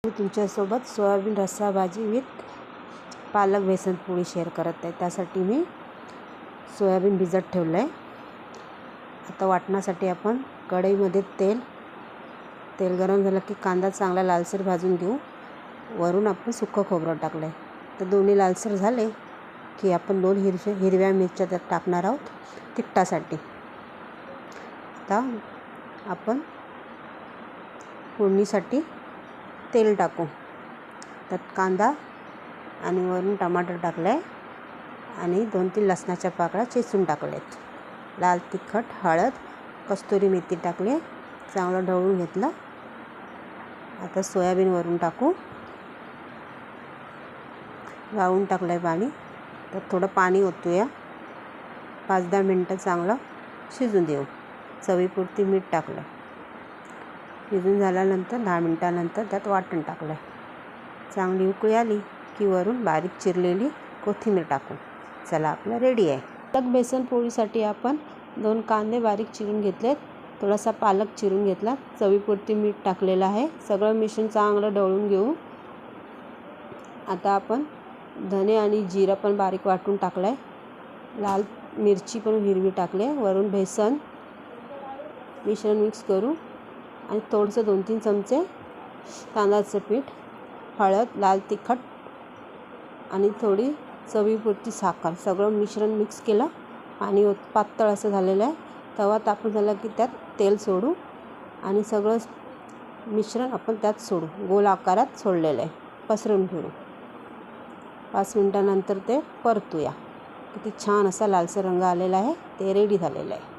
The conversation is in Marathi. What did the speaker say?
मी तुमच्यासोबत सोयाबीन रस्सा भाजी विथ पालक बेसन पोळी शेअर करत आहे। त्यासाठी मी सोयाबीन भिजत ठेवलं आहे। आता वाटण्यासाठी आपण कढईमध्ये तेल गरम झालं की कांदा चांगला लालसर भाजून घेऊ। वरून आपण सुक्कं खोबरं टाकलं आहे। तर दोन्ही लालसर झाले की आपण 2 हिरव्या मिरच्या त्यात टाकणार आहोत तिखटासाठी। आता आपण फोडणीसाठी तेल टाकू। त्यात कांदा आणि वरून टमाटर टाकलं आहे आणि 2-3 लसणाच्या पाकळ्या चेचून टाकल्यात। लाल तिखट, हळद, कस्तुरी मेथी टाकली, चांगलं ढवळून घेतलं। आता सोयाबीन वरून टाकू। गाळून टाकलं आहे पाणी, तर थोडं पाणी ओतूया। 5-10 मिनटं चांगलं शिजून देऊ। चवीपुरती मीठ टाकलं। शिजून झाल्यानंतर 10 मिनटानंतर त्यात वाटण टाकलं। चांगली उकळी आली की वरून बारीक चिरलेली कोथिंबीर टाकू। चला, आपलं रेडी आहे। पालक बेसन पोळीसाठी आपण 2 कांदे बारीक चिरून घेतलेत, थोडासा पालक चिरून घेतला, चवीपुरती मीठ टाकलेलं आहे। सगळं मिश्रण चांगलं ढवळून घेऊ। आता आपण धने आणि जिरा पण बारीक वाटून टाकलं आहे। लाल मिरची पण हिरवी टाकली आहे। वरून बेसन मिश्रण मिक्स करू आणि थोडंसं 2-3 चमचे तांदळाचं पीठ, हळद, लाल तिखट आणि थोडी चवीपुरती साखर, सगळं मिश्रण मिक्स केलं। पाणी पातळ असं झालेलं आहे। तवा तापून झाला की त्यात तेल सोडू आणि सगळं मिश्रण आपण त्यात सोडू। गोल आकारात सोडलेलं आहे, पसरून ठेवू। 5 मिनटानंतर ते परतूया। किती छान असा लालसर रंग आलेला आहे। ते रेडी झालेलं आहे।